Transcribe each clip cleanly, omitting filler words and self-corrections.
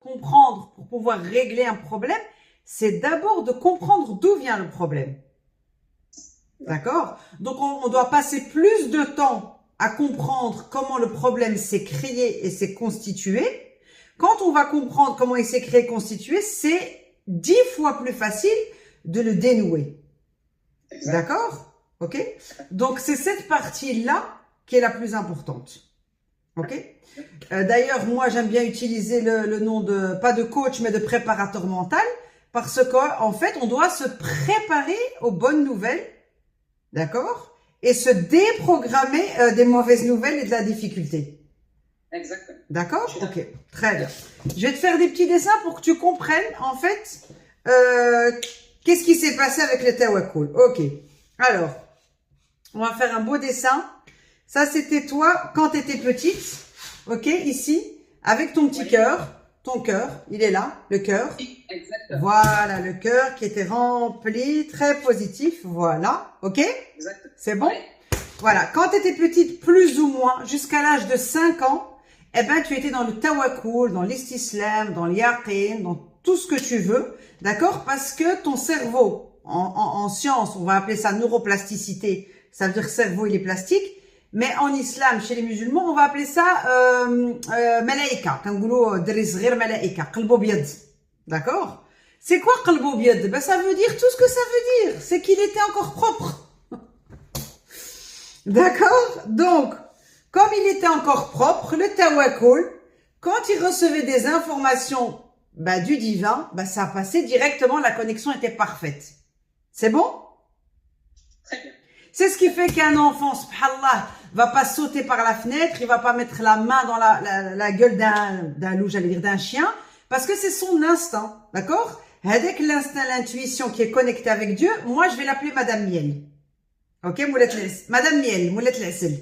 comprendre pour pouvoir régler un problème, c'est d'abord de comprendre d'où vient le problème. D'accord? Donc, on doit passer plus de temps à comprendre comment le problème s'est créé et s'est constitué. Quand on va comprendre comment il s'est créé et constitué, c'est 10 fois plus facile de le dénouer. D'accord? Ok? Donc, c'est cette partie-là qui est la plus importante. Ok? D'ailleurs, moi, j'aime bien utiliser le nom de, pas de coach, mais de préparateur mental, parce qu'en fait, on doit se préparer aux bonnes nouvelles. D'accord? Et se déprogrammer des mauvaises nouvelles et de la difficulté. Exactement. D'accord? Ok, très bien. Je vais te faire des petits dessins pour que tu comprennes, en fait, qu'est-ce qui s'est passé avec le tawakkul. Ok. Alors, on va faire un beau dessin. Ça, c'était toi quand tu étais petite. Ok, ici, avec ton petit cœur. Ton cœur, il est là, le cœur. Exactement. Voilà, le cœur qui était rempli, très positif. Voilà, ok? Exactement. C'est bon? Ouais. Voilà, quand tu étais petite, plus ou moins, jusqu'à l'âge de 5 ans, eh ben, tu étais dans le tawakkul, dans l'istislam, dans l'yaqin, dans tout ce que tu veux, d'accord? Parce que ton cerveau, en science, on va appeler ça neuroplasticité, ça veut dire que le cerveau, il est plastique, mais en islam, chez les musulmans, on va appeler ça malaïka, kangoulou drisghir malaïka, qalbo biad, d'accord? C'est quoi qalbo biad? Ben, ça veut dire tout ce que ça veut dire, c'est qu'il était encore propre. D'accord? Donc, comme il était encore propre, le tawakkul, quand il recevait des informations du divin, ça passait directement, la connexion était parfaite. C'est bon? Très bien. C'est ce qui fait qu'un enfant, subhanallah, va pas sauter par la fenêtre, il va pas mettre la main dans la gueule d'un loup, j'allais dire d'un chien, parce que c'est son instinct. D'accord? Avec l'instinct, l'intuition qui est connectée avec Dieu, moi je vais l'appeler Madame Miel. Ok, Madame Miel, Moulet L'Assel.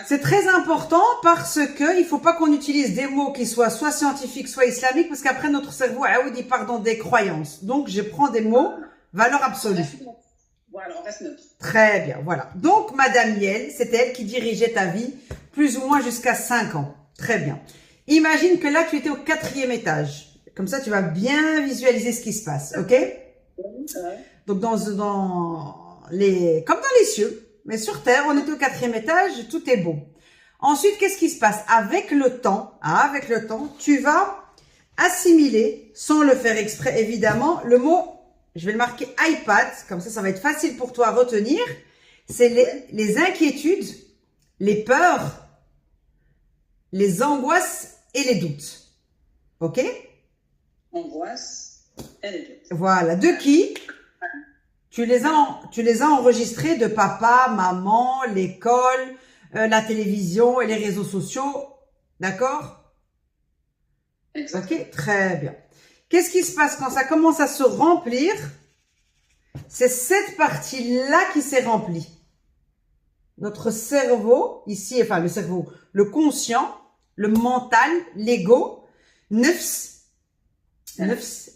C'est très important parce que il faut pas qu'on utilise des mots qui soient soit scientifiques, soit islamiques, parce qu'après notre cerveau, il part dans des croyances. Donc, je prends des mots, valeur absolue. Voilà, on reste neutre. Très bien, voilà. Donc, Madame Miel, c'est elle qui dirigeait ta vie, plus ou moins jusqu'à 5 ans. Très bien. Imagine que là, tu étais au 4e étage. Comme ça, tu vas bien visualiser ce qui se passe, ok? Donc, comme dans les cieux, mais sur Terre, on était au 4e étage, tout est beau. Ensuite, qu'est-ce qui se passe? Avec le temps, tu vas assimiler, sans le faire exprès évidemment, le mot, je vais le marquer iPad, comme ça va être facile pour toi à retenir, c'est les inquiétudes, les peurs, les angoisses et les doutes. Ok? Angoisse et les doutes. Voilà. De qui? Tu les as enregistrés de papa, maman, l'école, la télévision et les réseaux sociaux. D'accord? Ok, très bien. Qu'est-ce qui se passe quand ça commence à se remplir? C'est cette partie-là qui s'est remplie. Notre cerveau, ici, enfin le cerveau, le conscient, le mental, l'ego, nefs,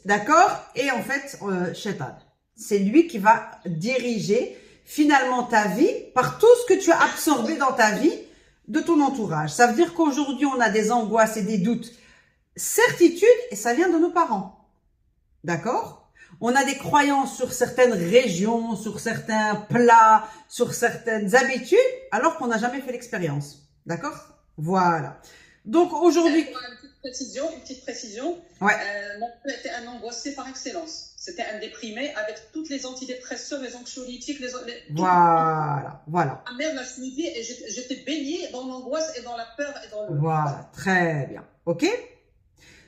d'accord? Et en fait, shaitan. C'est lui qui va diriger finalement ta vie par tout ce que tu as absorbé dans ta vie de ton entourage. Ça veut dire qu'aujourd'hui, on a des angoisses et des doutes, certitudes, et ça vient de nos parents. D'accord? On a des croyances sur certaines régions, sur certains plats, sur certaines habitudes, alors qu'on n'a jamais fait l'expérience. D'accord? Voilà. Donc aujourd'hui... Une petite précision. Ouais. Mon père était un angoissé par excellence. C'était un déprimé avec toutes les antidépresseurs, les anxiolytiques, Voilà. Ma mère m'a suivi et j'étais baignée dans l'angoisse et dans la peur et dans le... Voilà, très bien. Ok?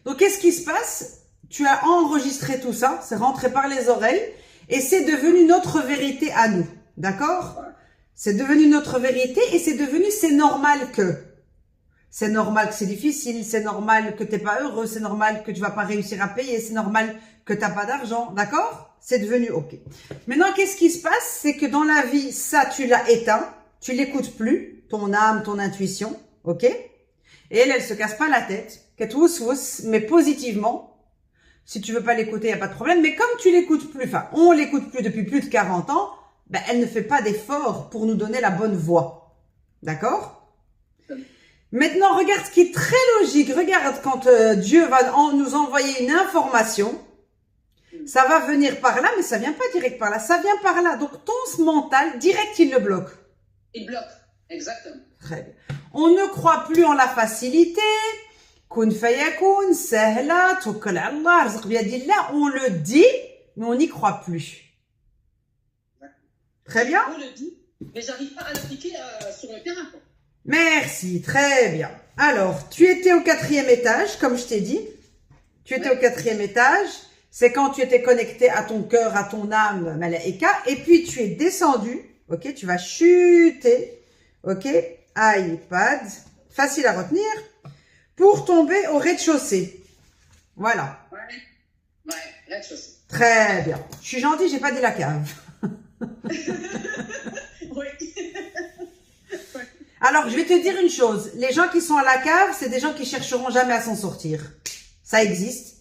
Donc, qu'est-ce qui se passe? Tu as enregistré tout ça, c'est rentré par les oreilles et c'est devenu notre vérité à nous. D'accord? Voilà. C'est devenu notre vérité et c'est devenu c'est normal que. C'est normal que c'est difficile, c'est normal que t'es pas heureux, c'est normal que tu vas pas réussir à payer, c'est normal que t'as pas d'argent, d'accord? C'est devenu ok. Maintenant, qu'est-ce qui se passe? C'est que dans la vie, ça, tu l'as éteint, tu l'écoutes plus, ton âme, ton intuition, ok? Et elle se casse pas la tête, mais positivement. Si tu veux pas l'écouter, y a pas de problème. Mais comme tu l'écoutes plus, enfin, on l'écoute plus depuis plus de 40 ans, elle ne fait pas d'effort pour nous donner la bonne voie. D'accord? Maintenant, regarde ce qui est très logique. Regarde quand Dieu va nous envoyer une information. Ça va venir par là, mais ça vient pas direct par là. Ça vient par là. Donc, ton mental, direct, il le bloque. Il bloque, exactement. Très bien. On ne croit plus en la facilité. Kun fayakun, sahla, tawakkal ala Allah, rizq biyadillah. On le dit, mais on n'y croit plus. Très bien. On le dit, mais j'arrive pas à l'appliquer sur le terrain, quoi. Merci, très bien. Alors, tu étais au 4e étage, comme je t'ai dit. Tu étais au 4e étage. C'est quand tu étais connecté à ton cœur, à ton âme, Malaika. Et puis, tu es descendu. Ok, tu vas chuter. Ok, iPad. Facile à retenir. Pour tomber au rez-de-chaussée. Voilà. Ouais, rez-de-chaussée. Très bien. Je suis gentille, j'ai pas dit la cave. Oui. Alors, je vais te dire une chose. Les gens qui sont à la cave, c'est des gens qui chercheront jamais à s'en sortir. Ça existe.